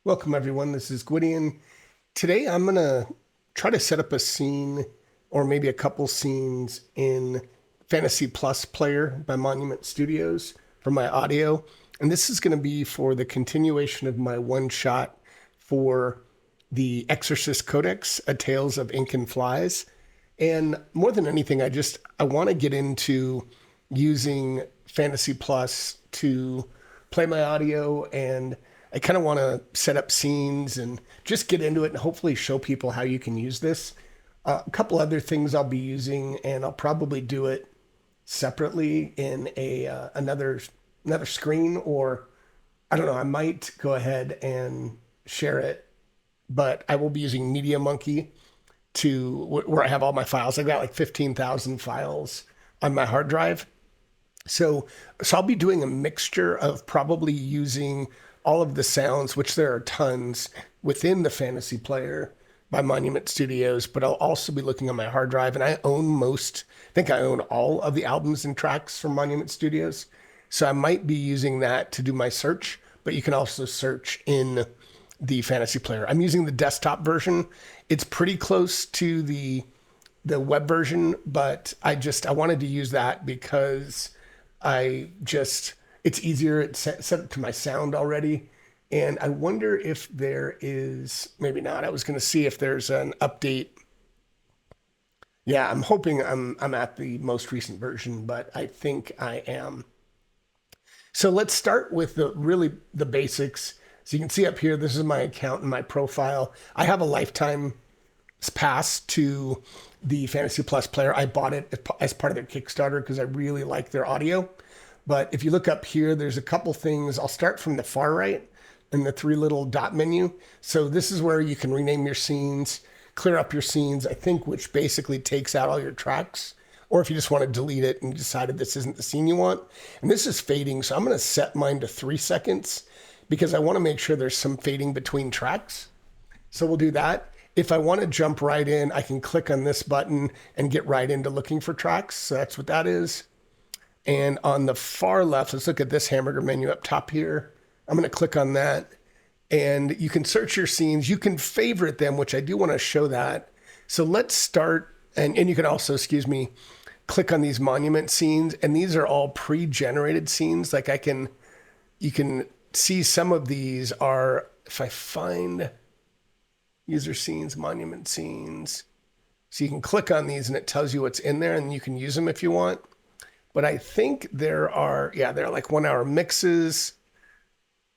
Welcome, everyone. This is Gwydion. Today, I'm going to try to set up a scene or maybe a couple scenes in Fantasy Plus Player by Monument Studios for my audio. And this is going to be for the continuation of my one shot for the Exorcist Codex, A Tales of Ink and Flies. And more than anything, I want to get into using Fantasy Plus to play my audio, and I kind of want to set up scenes and just get into it and hopefully show people how you can use this. A couple other things I'll be using, and I'll probably do it separately in another screen, or I don't know. I might go ahead and share it, but I will be using Media Monkey to where I have all my files. I've got like 15,000 files on my hard drive. So I'll be doing a mixture of probably using all of the sounds, which there are tons within the Fantasy Player by Monument Studios, but I'll also be looking on my hard drive, and I think I own all of the albums and tracks from Monument Studios. So I might be using that to do my search, but you can also search in the Fantasy Player. I'm using the desktop version. It's pretty close to the web version, but I wanted to use that because it's easier. It's set up to my sound already. And I wonder if there is, maybe not. I was going to see if there's an update. Yeah, I'm hoping I'm at the most recent version, but I think I am. So let's start with the basics. So you can see up here, this is my account and my profile. I have a lifetime pass to the Fantasy Plus Player. I bought it as part of their Kickstarter because I really like their audio. But if you look up here, there's a couple things. I'll start from the far right in the three little dot menu. So this is where you can rename your scenes, clear up your scenes, I think, which basically takes out all your tracks. Or if you just want to delete it and decided this isn't the scene you want. And this is fading, so I'm going to set mine to 3 seconds because I want to make sure there's some fading between tracks. So we'll do that. If I want to jump right in, I can click on this button and get right into looking for tracks. So that's what that is. And on the far left, let's look at this hamburger menu up top here. I'm going to click on that. And you can search your scenes. You can favorite them, which I do want to show that. So let's start. And you can also, click on these monument scenes. And these are all pre-generated scenes. You can see some of these are, if I find user scenes, monument scenes. So you can click on these and it tells you what's in there and you can use them if you want. But I think there are like 1 hour mixes.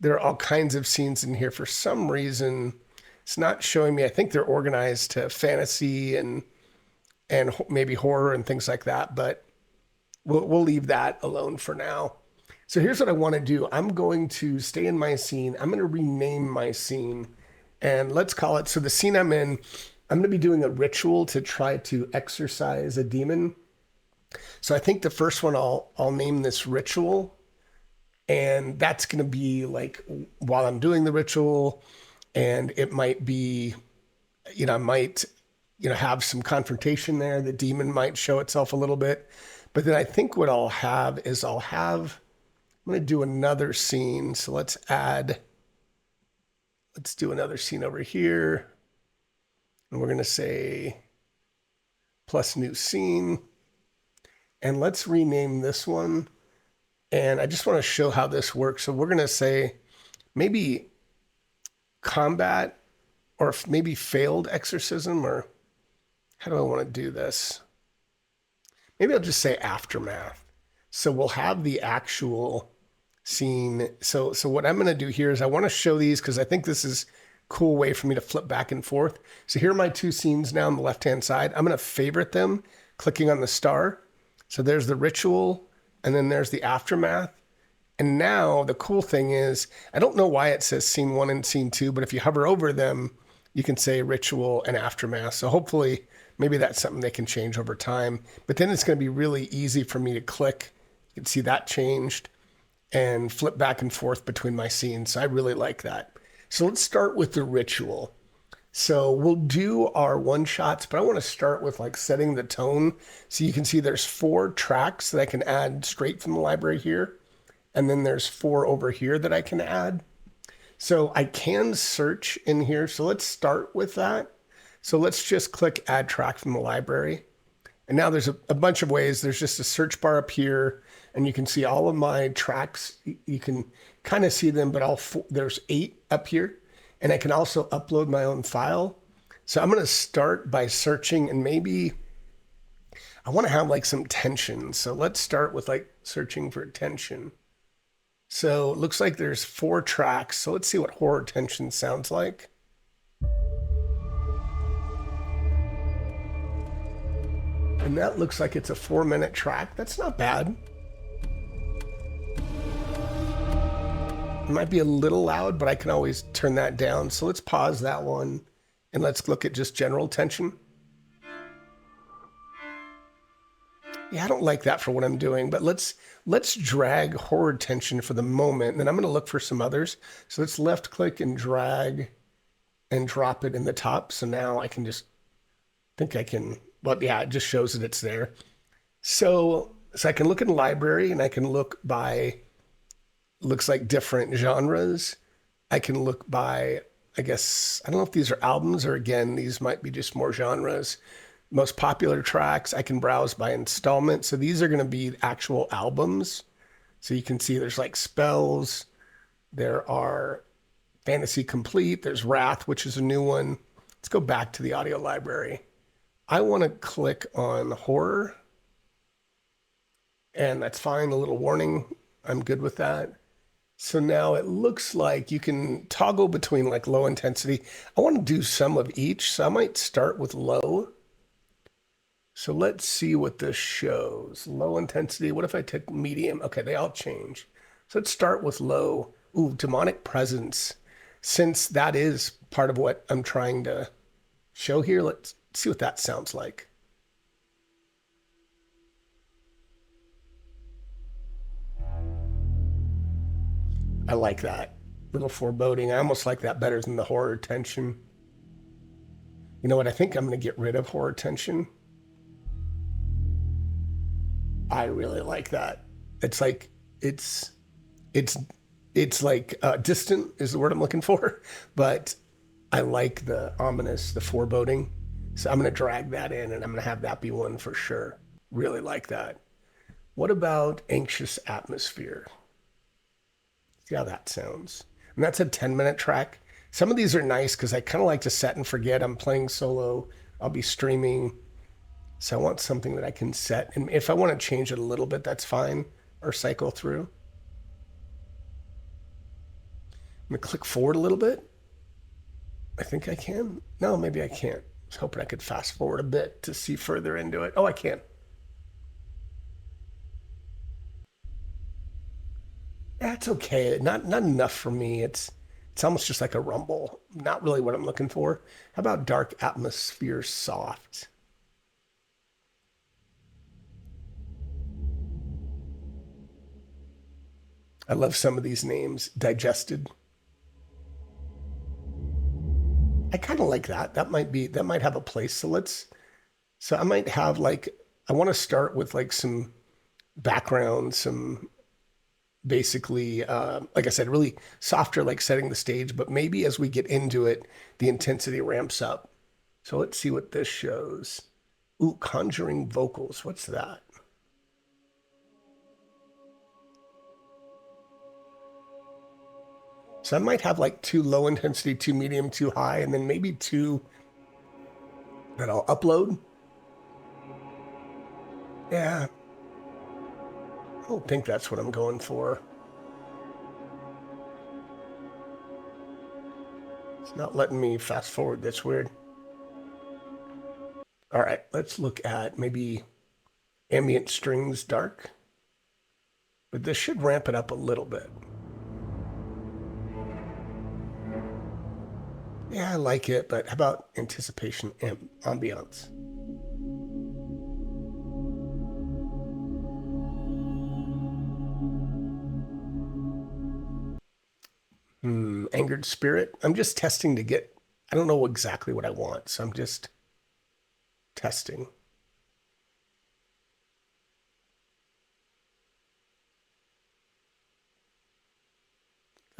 There are all kinds of scenes in here. For some reason, it's not showing me. I think they're organized to fantasy and maybe horror and things like that. But we'll leave that alone for now. So here's what I want to do. I'm going to stay in my scene. I'm going to rename my scene, and let's call it. So the scene I'm in, I'm going to be doing a ritual to try to exorcise a demon. So I think the first one I'll name this ritual, and that's going to be like while I'm doing the ritual, and it might be, I might, have some confrontation there. The demon might show itself a little bit, but then I think what I'm going to do another scene. So let's do another scene over here, and we're going to say plus new scene. And let's rename this one. And I just want to show how this works. So we're going to say maybe combat or maybe failed exorcism, or how do I want to do this? Maybe I'll just say aftermath. So we'll have the actual scene. So what I'm going to do here is I want to show these because I think this is a cool way for me to flip back and forth. So here are my two scenes now on the left-hand side. I'm going to favorite them, clicking on the star. So there's the ritual, and then there's the aftermath. And now the cool thing is, I don't know why it says scene 1 and scene 2, but if you hover over them, you can say ritual and aftermath. So hopefully, maybe that's something they can change over time. But then it's going to be really easy for me to click. You can see that changed and flip back and forth between my scenes. So I really like that. So let's start with the ritual. So we'll do our one shots, but I want to start with like setting the tone. So you can see there's 4 tracks that I can add straight from the library here. And then there's 4 over here that I can add. So I can search in here. So let's start with that. So let's just click add track from the library. And now there's a bunch of ways. There's just a search bar up here, and you can see all of my tracks. You can kind of see them, but there's 8 up here. And I can also upload my own file. So I'm going to start by searching, and maybe I want to have like some tension. So let's start with like searching for tension. So it looks like there's 4 tracks. So let's see what horror tension sounds like. And that looks like it's a 4-minute track. That's not bad. It might be a little loud, but I can always turn that down. So let's pause that one and let's look at just general tension. Yeah, I don't like that for what I'm doing, but let's drag horror tension for the moment, and then I'm going to look for some others. So let's left click and drag and drop it in the top. So now I can just think I can, well, yeah, it just shows that it's there. So I can look in the library and I can look by, looks like different genres. I can look by, I guess, I don't know if these are albums or again, these might be just more genres. Most popular tracks, I can browse by installment. So these are going to be actual albums. So you can see there's like Spells, there are Fantasy Complete, there's Wrath, which is a new one. Let's go back to the audio library. I want to click on horror, and that's fine. A little warning, I'm good with that. So now it looks like you can toggle between like low intensity. I want to do some of each, so I might start with low. So let's see what this shows. Low intensity. What if I took medium? Okay, they all change. So let's start with low. Ooh, demonic presence. Since that is part of what I'm trying to show here, let's see what that sounds like. I like that. Little foreboding. I almost like that better than the horror tension. You know what? I think I'm going to get rid of horror tension. I really like that. It's like it's like distant is the word I'm looking for, but I like the ominous, the foreboding. So I'm going to drag that in, and I'm going to have that be one for sure. Really like that. What about anxious atmosphere? See how that sounds. And that's a 10-minute track. Some of these are nice because I kind of like to set and forget. I'm playing solo. I'll be streaming. So I want something that I can set. And if I want to change it a little bit, that's fine. Or cycle through. I'm going to click forward a little bit. I think I can. No, maybe I can't. I was hoping I could fast forward a bit to see further into it. Oh, I can. That's okay. Not enough for me. It's almost just like a rumble. Not really what I'm looking for. How about dark atmosphere soft? I love some of these names. Digested. I kind of like that. That might have a place. So I might have like, I want to start with like some background, some basically, like I said, really softer, like setting the stage, but maybe as we get into it, the intensity ramps up. So let's see what this shows. Ooh, conjuring vocals. What's that? So I might have like 2 low intensity, 2 medium, 2 high, and then maybe 2 that I'll upload. Yeah, I don't think that's what I'm going for. It's not letting me fast forward. That's weird. All right, let's look at maybe ambient strings dark. But this should ramp it up a little bit. Yeah, I like it, but how about anticipation and ambiance? Angered spirit. I'm just testing to get, I don't know exactly what I want, so I'm just testing.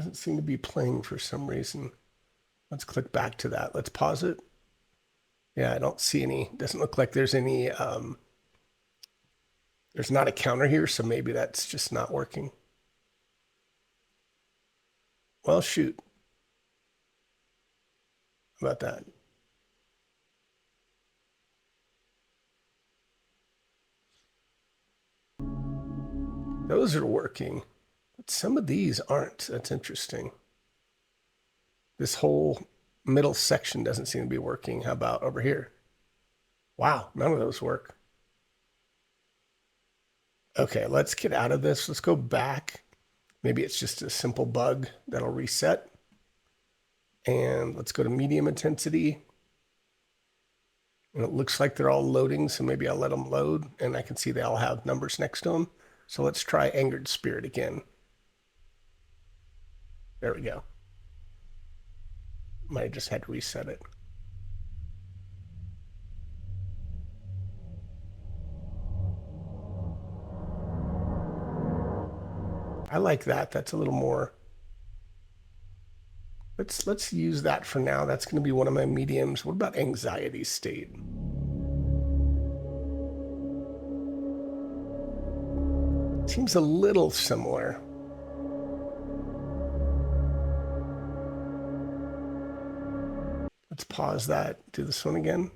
Doesn't seem to be playing for some reason. Let's click back to that. Let's pause it. Yeah, I don't see any. Doesn't look like there's any. There's not a counter here, so maybe that's just not working. Well, shoot. How about that? Those are working, but some of these aren't. That's interesting. This whole middle section doesn't seem to be working. How about over here? Wow, none of those work. Okay, let's get out of this. Let's go back. Maybe it's just a simple bug that'll reset. And let's go to medium intensity. And it looks like they're all loading, so maybe I'll let them load, and I can see they all have numbers next to them. So let's try Angered Spirit again. There we go. Might have just had to reset it. I like that. That's a little more. Let's use that for now. That's going to be one of my mediums. What about anxiety state? Seems a little similar. Let's pause that. Do this one again.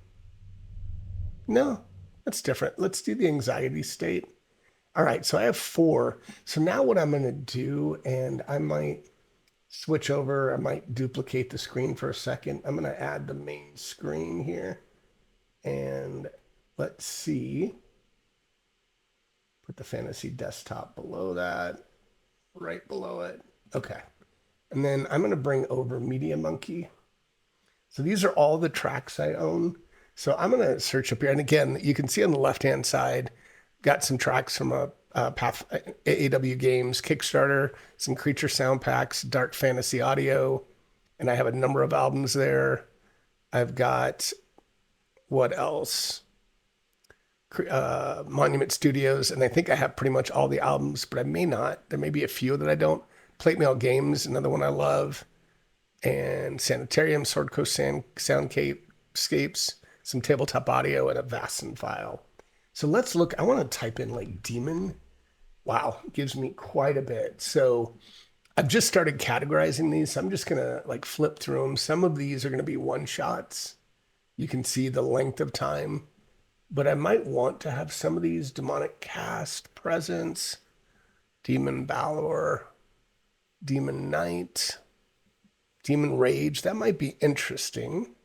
No, that's different. Let's do the anxiety state. All right, so I have 4. So now what I'm going to do, and I might switch over, I might duplicate the screen for a second. I'm going to add the main screen here. And let's see. Put the fantasy desktop below that, right below it. Okay. And then I'm going to bring over Media Monkey. So these are all the tracks I own. So I'm going to search up here. And again, you can see on the left-hand side, got some tracks from a Path AAW Games Kickstarter, some Creature sound packs, Dark Fantasy Audio, and I have a number of albums there. I've got, what else? Monument Studios, and I think I have pretty much all the albums, but I may not. There may be a few that I don't. Plate Mail Games, another one I love, and Sanitarium, Sword Coast Soundscapes, some tabletop audio, and a Vasson file. So let's look. I want to type in like demon. Wow, gives me quite a bit. So I've just started categorizing these. So I'm just gonna like flip through them. Some of these are gonna be one shots. You can see the length of time, but I might want to have some of these demonic cast, presence, demon valor, demon knight, demon rage. That might be interesting.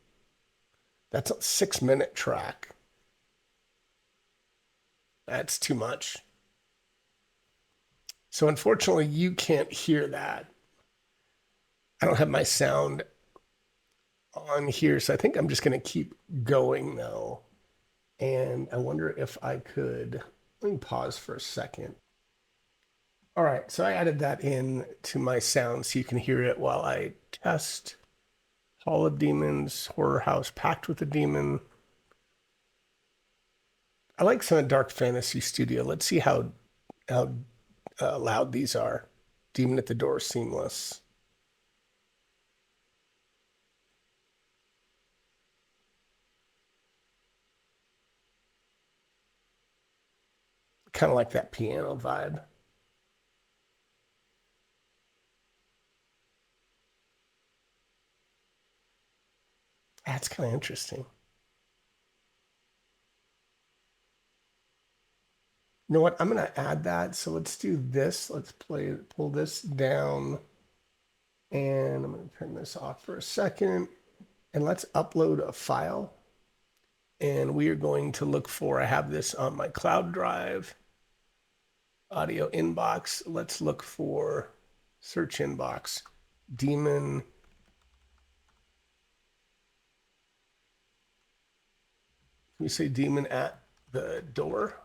That's a 6-minute track. That's too much. So unfortunately, you can't hear that. I don't have my sound on here, so I think I'm just going to keep going though. And I wonder if I could, let me pause for a second. All right, so I added that in to my sound so you can hear it while I test Hall of Demons, Horror House, Pact with the Demon. I like some of Dark Fantasy Studio. Let's see how loud these are. Demon at the Door, Seamless. Kind of like that piano vibe. That's kind of interesting. You know what? I'm going to add that. So let's do this. Let's pull this down. And I'm going to turn this off for a second. And let's upload a file. And we are going to look for, I have this on my cloud drive, audio inbox. Let's look for search inbox, demon. Can you say demon at the door?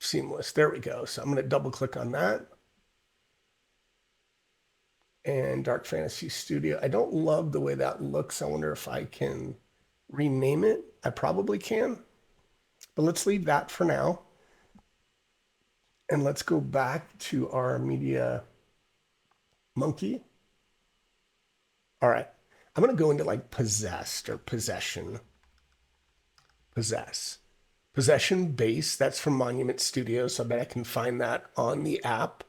Seamless. There we go. So I'm going to double click on that. And Dark Fantasy Studio. I don't love the way that looks. I wonder if I can rename it. I probably can. But let's leave that for now. And let's go back to our media monkey. All right. I'm going to go into like possessed or possession. Possess. Possession base. That's from Monument Studios. So I bet I can find that on the app.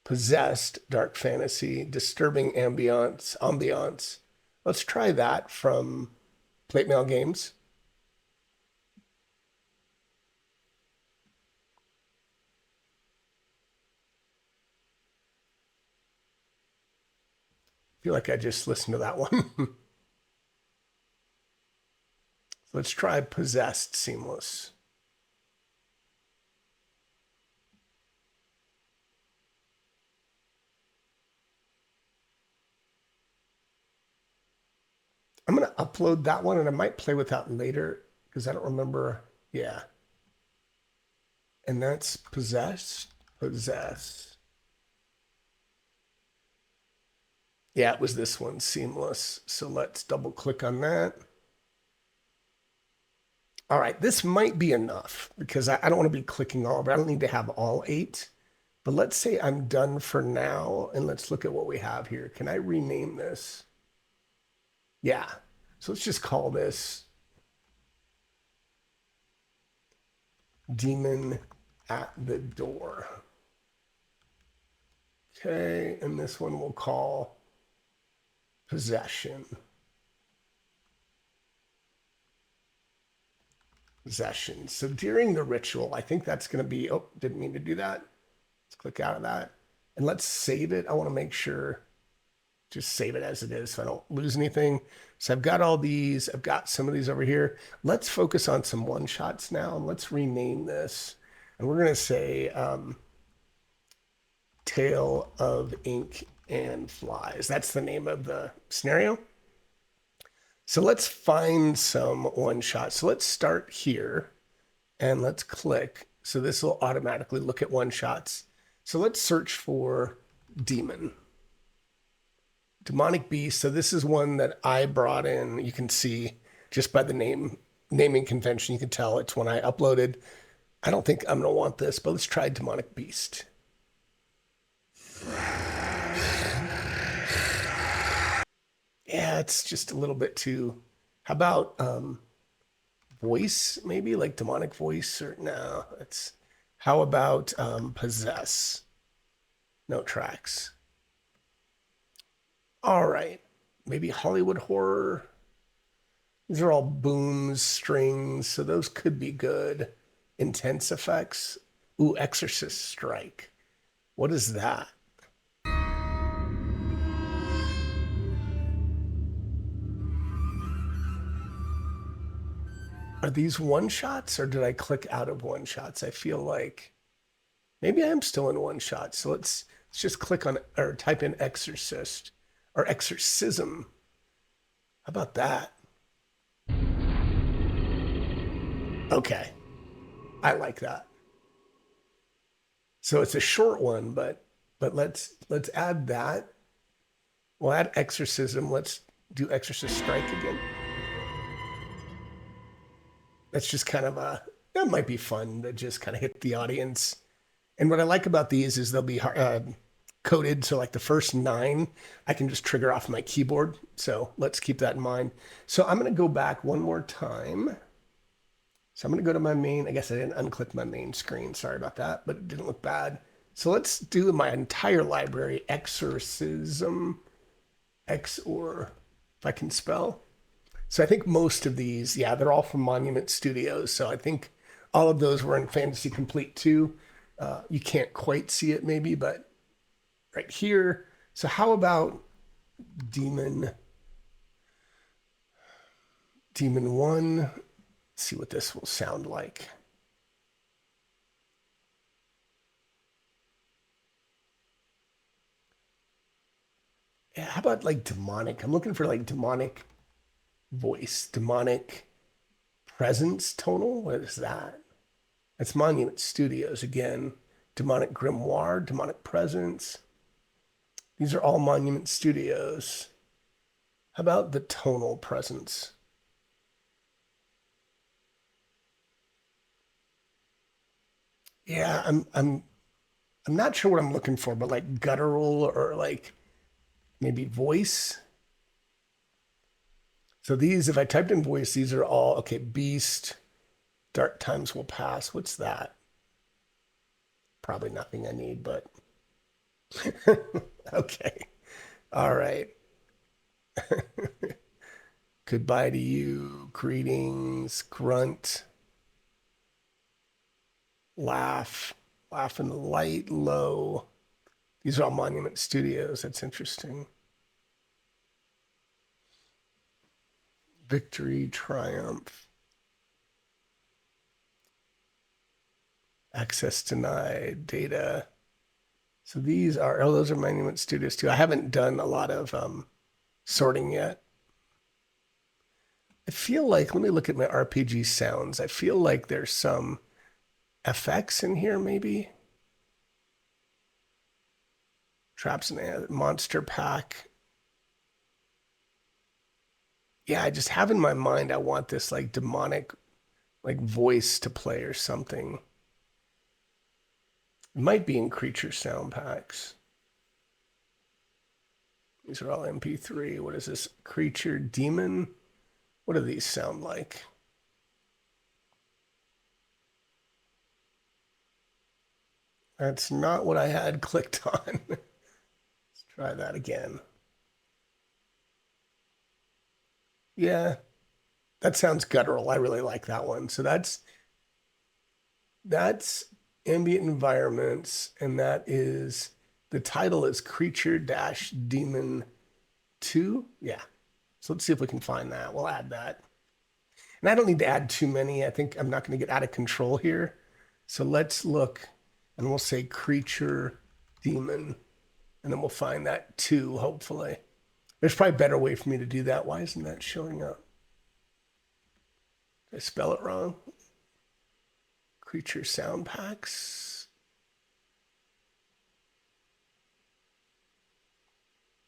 Possessed, dark fantasy, disturbing ambiance. Let's try that from Plate Mail Games. I feel like I just listened to that one. So let's try Possessed Seamless. I'm going to upload that one and I might play with that later because I don't remember. Yeah. And that's Possess. Yeah, it was this one, Seamless. So let's double click on that. All right, this might be enough because I don't want to be clicking all, but I don't need to have all 8. But let's say I'm done for now and let's look at what we have here. Can I rename this? Yeah. So let's just call this Demon at the Door. Okay, and this one we'll call Possession. Possession. So during the ritual, I think that's going to be, oh, didn't mean to do that. Let's click out of that. And let's save it. I want to make sure, just save it as it is so I don't lose anything. So I've got all these. I've got some of these over here. Let's focus on some one-shots now. And let's rename this. And we're going to say Tale of Ink and Flies. That's the name of the scenario. So let's find some one-shots. So let's start here and let's click. So this will automatically look at one-shots. So let's search for Demon. Demonic Beast. So this is one that I brought in. You can see just by the naming convention, you can tell it's one I uploaded. I don't think I'm going to want this, but let's try Demonic Beast. Yeah, it's just a little bit too. How about voice, maybe like demonic voice? Or no, it's. How about possess? No tracks. All right, maybe Hollywood horror. These are all booms, strings, so those could be good. Intense effects. Ooh, Exorcist Strike. What is that? Are these one shots or did I click out of one shots? I feel like maybe I am still in one shot. So let's just click on or type in exorcist or exorcism. How about that? Okay. I like that. So it's a short one, but let's add that. We'll add exorcism. Let's do exorcist strike again. That's just kind of a that might be fun to just kind of hit the audience. And what I like about these is they'll be coded. So like the first 9, I can just trigger off my keyboard. So let's keep that in mind. So I'm going to go back one more time. So I'm going to go to my main. I guess I didn't unclick my main screen. Sorry about that, but it didn't look bad. So let's do my entire library. Exorcism. Or if I can spell. So I think most of these, yeah, they're all from Monument Studios. So I think all of those were in Fantasy Complete too. You can't quite see it maybe, but right here. So how about Demon 1? Let's see what this will sound like. Yeah, how about like demonic? I'm looking for like demonic voice, demonic presence tonal. What is that? That's Monument Studios again. Demonic grimoire, demonic presence. These are all Monument Studios. How about the tonal presence? Yeah, I'm I'm not sure what I'm looking for, but like guttural or like maybe voice. So these, if I typed in voice, these are all, okay, beast, dark times will pass. What's that? Probably nothing I need, but okay. All right. Goodbye to you. Greetings. Grunt. Laugh. Laugh in the light. Low. These are all Monument Studios. That's interesting. Victory. Triumph. Access denied. Data. So these are, oh, those are Monument Studios too. I haven't done a lot of sorting yet. I feel like, let me look at my RPG sounds. I feel like there's some FX in here, maybe. Traps and Monster Pack. Yeah, I just have in my mind, I want this like demonic like voice to play or something. It might be in creature sound packs. These are all MP3. What is this? Creature demon? What do these sound like? That's not what I had clicked on. Let's try that again. Yeah, that sounds guttural. I really like that one. So that's ambient environments, and that is the title is Creature Dash Demon 2. Yeah. So let's see if we can find that. We'll add that. And I don't need to add too many. I think I'm not going to get out of control here. So let's look and we'll say creature demon. And then we'll find that 2, hopefully. There's probably a better way for me to do that. Why isn't that showing up? Did I spell it wrong? Creature sound packs.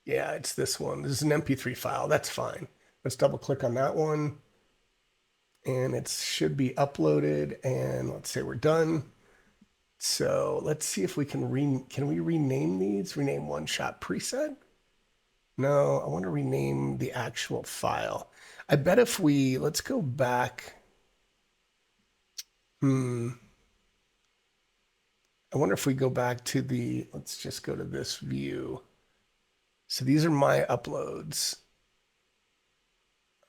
Yeah, it's this one. This is an MP3 file. That's fine. Let's double click on that one. And it should be uploaded. And let's say we're done. So let's see if we can we rename these? Rename one shot preset? No, I want to rename the actual file. I bet if let's go back. I wonder if we go back to let's just go to this view. So these are my uploads.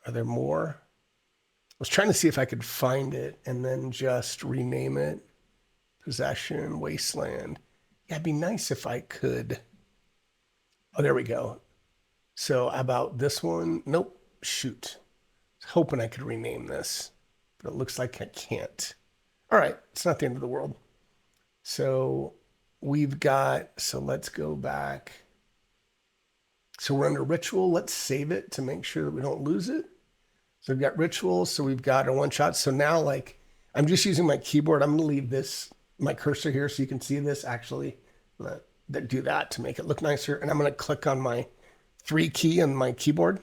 Are there more? I was trying to see if I could find it and then just rename it. Possession, Wasteland. Yeah, it'd be nice if I could. Oh, there we go. So about this one? Nope. Shoot. I was hoping I could rename this, but it looks like I can't. All right, it's not the end of the world. So let's go back. So we're under ritual. Let's save it to make sure that we don't lose it. So we've got ritual. So we've got a one shot. So now like I'm just using my keyboard. I'm gonna leave my cursor here so you can see this actually. I'm gonna do that to make it look nicer. And I'm gonna click on my 3 key on my keyboard.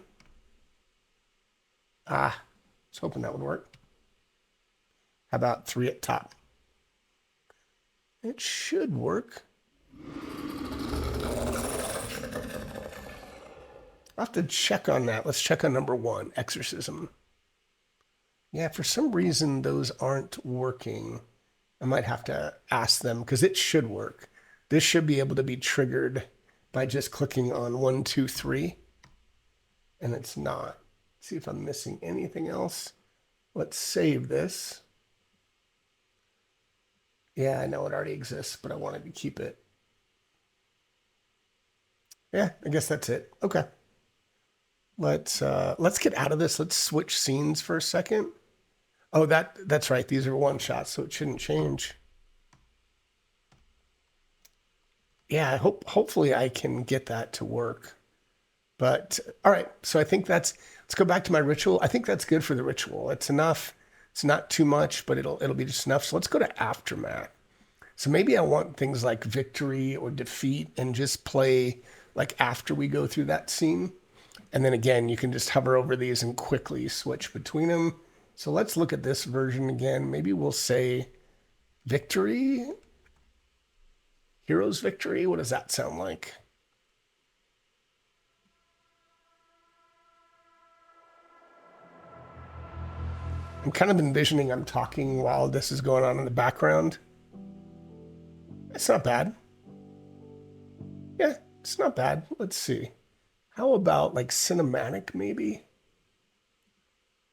I was hoping that would work. How about 3 at top? It should work. I'll have to check on that. Let's check on number 1, exorcism. Yeah, for some reason those aren't working. I might have to ask them because it should work. This should be able to be triggered by just clicking on 1, 2, 3. And it's not. Let's see if I'm missing anything else. Let's save this. Yeah, I know it already exists, but I wanted to keep it. Yeah, I guess that's it. Okay. Let's get out of this. Let's switch scenes for a second. Oh, that's right. These are one shots, so it shouldn't change. Yeah, hopefully I can get that to work. But all right, so I think let's go back to my ritual. I think that's good for the ritual. It's enough. It's not too much, but it'll be just enough. So let's go to aftermath. So maybe I want things like victory or defeat and just play like after we go through that scene. And then again, you can just hover over these and quickly switch between them. So let's look at this version again. Maybe we'll say victory. Hero's Victory? What does that sound like? I'm kind of envisioning I'm talking while this is going on in the background. It's not bad. Yeah, it's not bad. Let's see. How about like cinematic, maybe?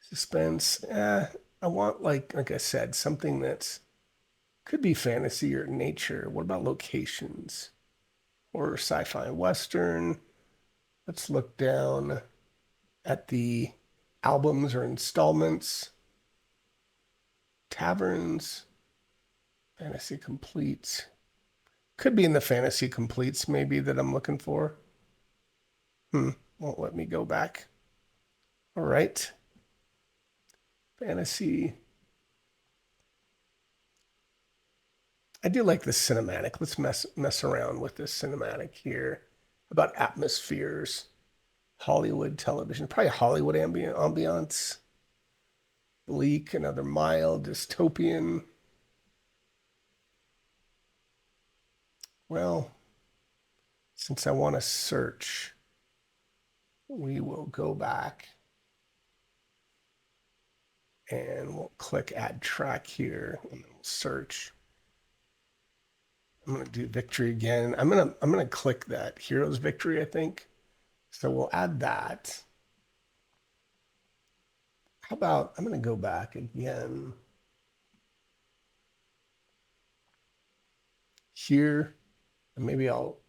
Suspense. I want like I said, something that's could be fantasy or nature. What about locations? Horror, sci-fi, western. Let's look down at the albums or installments. Taverns, fantasy completes. Could be in the fantasy completes, maybe, that I'm looking for. Won't let me go back. All right. Fantasy. I do like this cinematic. Let's mess around with this cinematic here. About atmospheres, Hollywood television, probably Hollywood ambiance. Bleak, another mild, dystopian. Well, since I want to search, we will go back and we'll click add track here and then we'll search. I'm gonna do victory again. I'm gonna click that Hero's Victory, I think. So we'll add that. How about I'm gonna go back again here, and maybe I'll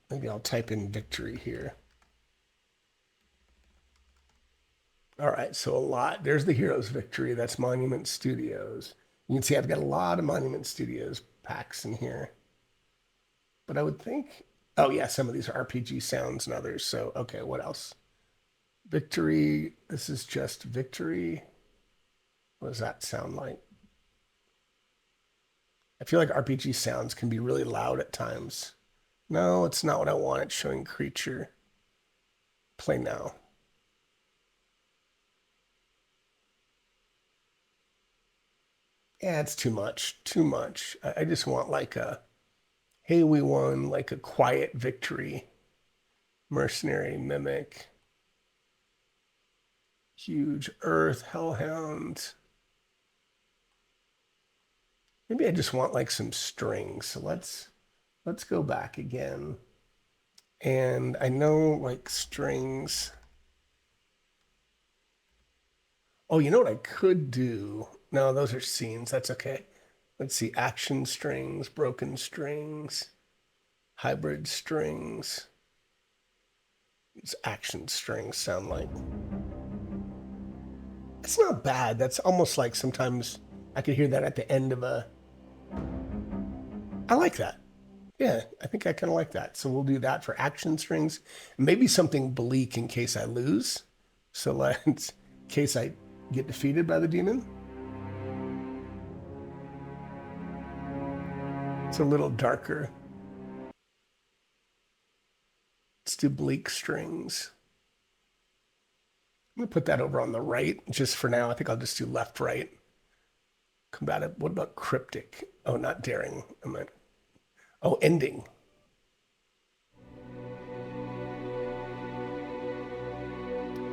type in victory here. All right, so a lot. There's the Hero's Victory. That's Monument Studios. You can see I've got a lot of Monument Studios packs in here. But I would think, oh yeah, some of these are RPG sounds and others. So, okay, what else? Victory. This is just victory. What does that sound like? I feel like RPG sounds can be really loud at times. No, it's not what I want. It's showing creature. Play now. Yeah, it's too much. Too much. I just want like a, hey, we won, like a quiet victory. Mercenary mimic. Huge earth hellhound. Maybe I just want like some strings. So let's go back again. And I know like strings. Oh, you know what I could do? No, those are scenes. That's okay. Let's see. Action strings, broken strings, hybrid strings. These action strings sound like. It's not bad. That's almost like sometimes I could hear that at the end of a. I like that. Yeah, I think I kind of like that. So we'll do that for action strings. Maybe something bleak in case I lose. So let's, in case I get defeated by the demon. It's a little darker. Let's do bleak strings. I'm gonna put that over on the right just for now. I think I'll just do left, right. Combative. What about cryptic? Oh, not daring. I meant, oh, ending.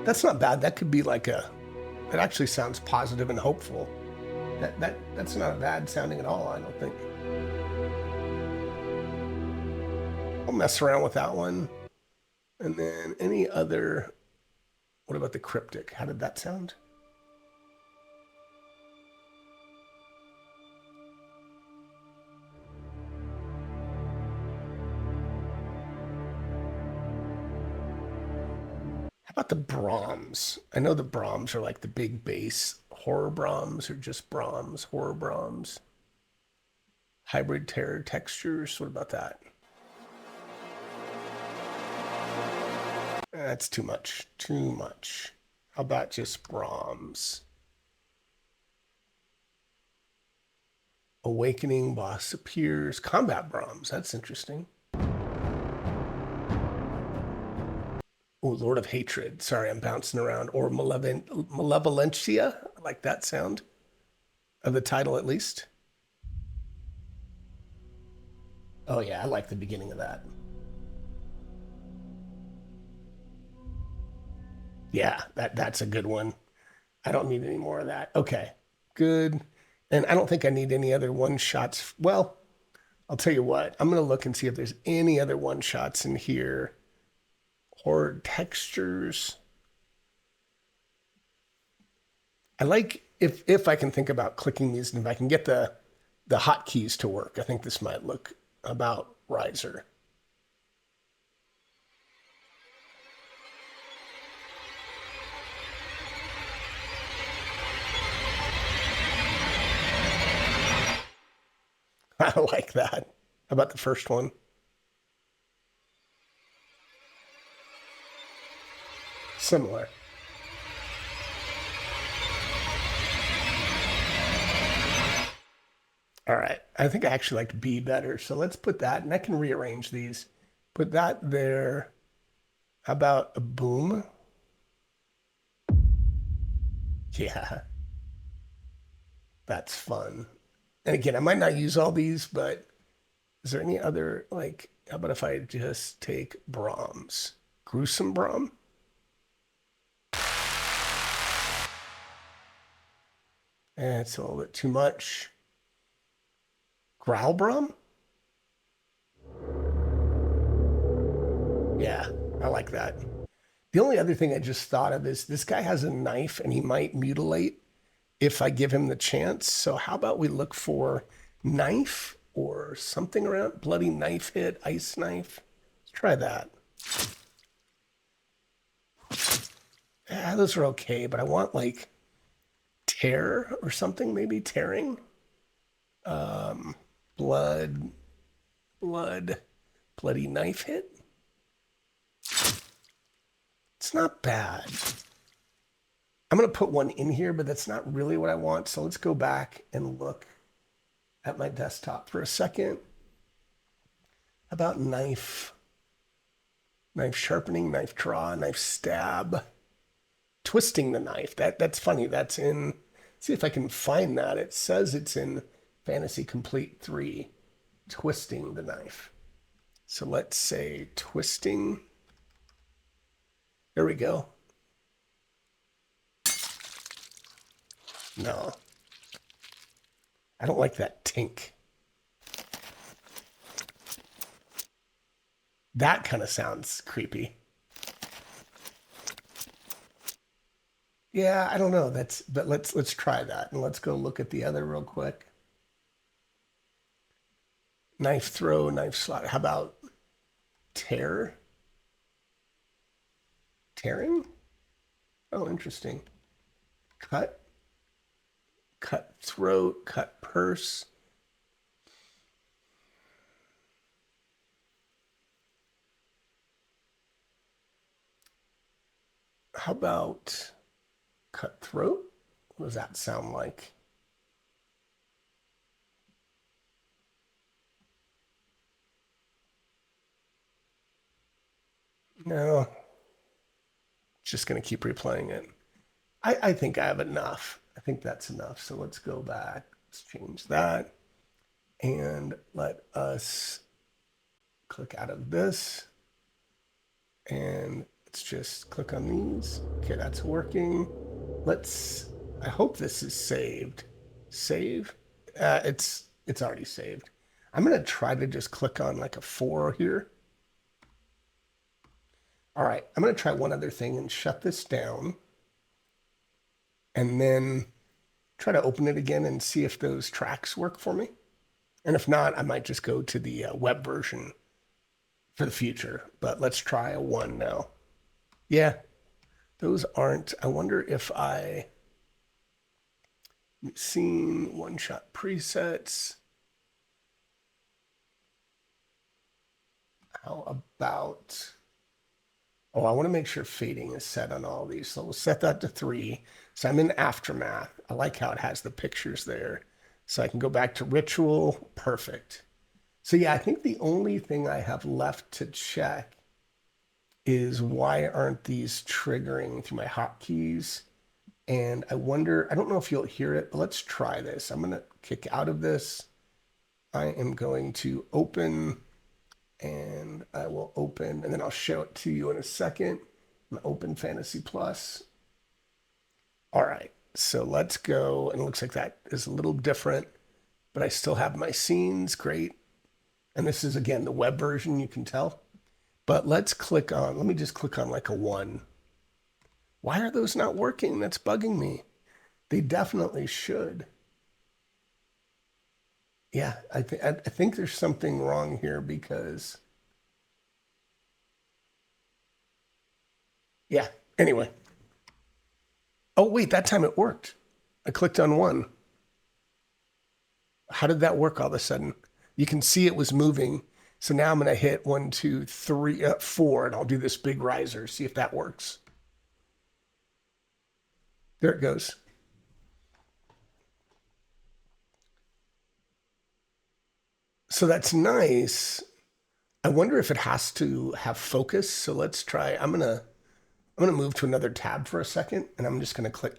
That's not bad. That could be like a, that actually sounds positive and hopeful. That's not bad sounding at all, I don't think. I'll mess around with that one. And then any other, what about the cryptic? How did that sound? How about the Brahms? I know the Brahms are like the big bass. Horror Brahms or just Brahms? Horror Brahms. Hybrid terror textures. What about that? That's too much. Too much. How about just Brahms? Awakening boss appears. Combat Brahms. That's interesting. Oh, Lord of Hatred. Sorry, I'm bouncing around. Or Malevolentia. I like that sound of the title at least. Oh yeah, I like the beginning of that. Yeah, that's a good one. I don't need any more of that. Okay, good. And I don't think I need any other one shots. Well, I'll tell you what. I'm gonna look and see if there's any other one shots in here or textures. I like if I can think about clicking these and if I can get the hotkeys to work. I think this might look about riser. I like that. How about the first one? Similar. All right. I think I actually liked B better. So let's put that, and I can rearrange these. Put that there. How about a boom? Yeah, that's fun. And again, I might not use all these, but is there any other, like, how about if I just take Brahms? Gruesome Brahm? Eh, it's a little bit too much. Growl Brahm? Yeah, I like that. The only other thing I just thought of is this guy has a knife and he might mutilate if I give him the chance. So how about we look for knife or something around bloody knife hit, ice knife? Let's try that. Yeah, those are okay, but I want like tear or something, maybe tearing. Blood, blood, bloody knife hit. It's not bad. I'm going to put one in here, but that's not really what I want. So let's go back and look at my desktop for a second. How about knife? Knife sharpening, knife draw, knife stab, twisting the knife. That's funny. That's in. See if I can find that. It says it's in Fantasy Complete 3, twisting the knife. So let's say twisting. There we go. No, I don't like that tink. That kind of sounds creepy. Yeah, I don't know. That's but let's try that and let's go look at the other real quick. Knife throw, knife slot. How about tear? Tearing? Oh, interesting. Cut, cut throat, cut purse. How about cut throat? What does that sound like? No, just gonna keep replaying it. I think I have enough. I think that's enough. So let's go back. Let's change that. And let us click out of this. And let's just click on these. Okay, that's working. Let's, I hope this is saved. Save. It's already saved. I'm gonna try to just click on like a 4 here. All right, I'm gonna try one other thing and shut this down. And then try to open it again and see if those tracks work for me. And if not, I might just go to the web version for the future. But let's try a 1 now. Yeah, those aren't. I wonder if I seen one shot presets. How about? Oh, I want to make sure fading is set on all these. So we'll set that to 3. So I'm in Aftermath. I like how it has the pictures there. So I can go back to Ritual. Perfect. So yeah, I think the only thing I have left to check is why aren't these triggering through my hotkeys? And I wonder, I don't know if you'll hear it, but let's try this. I'm going to kick out of this I am going to open, and I will open, and then I'll show it to you in a second. Open Fantasy Plus. All right, so let's go. And it looks like that is a little different, but I still have my scenes. Great. And this is, again, the web version, you can tell. But let's click on, let me just click on like a 1. Why are those not working? That's bugging me. They definitely should. Yeah, I think there's something wrong here because, yeah, anyway. Oh, wait, that time it worked. I clicked on 1. How did that work all of a sudden? You can see it was moving. So now I'm going to hit 1, 2, 3, 4, and I'll do this big riser, see if that works. There it goes. So that's nice. I wonder if it has to have focus. So let's try. I'm gonna move to another tab for a second, and I'm just gonna click,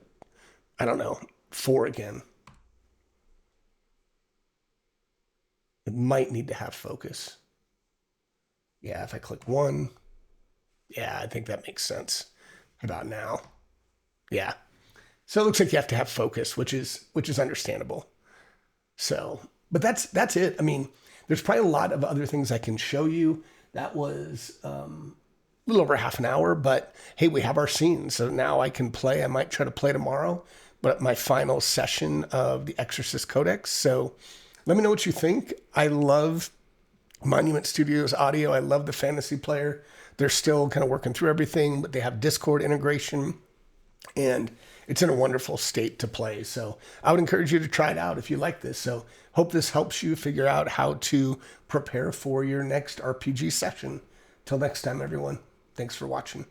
I don't know, 4 again. It might need to have focus. Yeah, if I click 1, yeah, I think that makes sense. How about now? Yeah. So it looks like you have to have focus, which is understandable. So, but that's it. I mean, there's probably a lot of other things I can show you. That was a little over half an hour, but hey, we have our scenes. So now I can play. I might try to play tomorrow, but my final session of the Exorcist Codex. So let me know what you think. I love Monument Studios audio. I love the Fantasy Player. They're still kind of working through everything, but they have Discord integration, and it's in a wonderful state to play. So I would encourage you to try it out if you like this. So hope this helps you figure out how to prepare for your next RPG session. Till next time, everyone. Thanks for watching.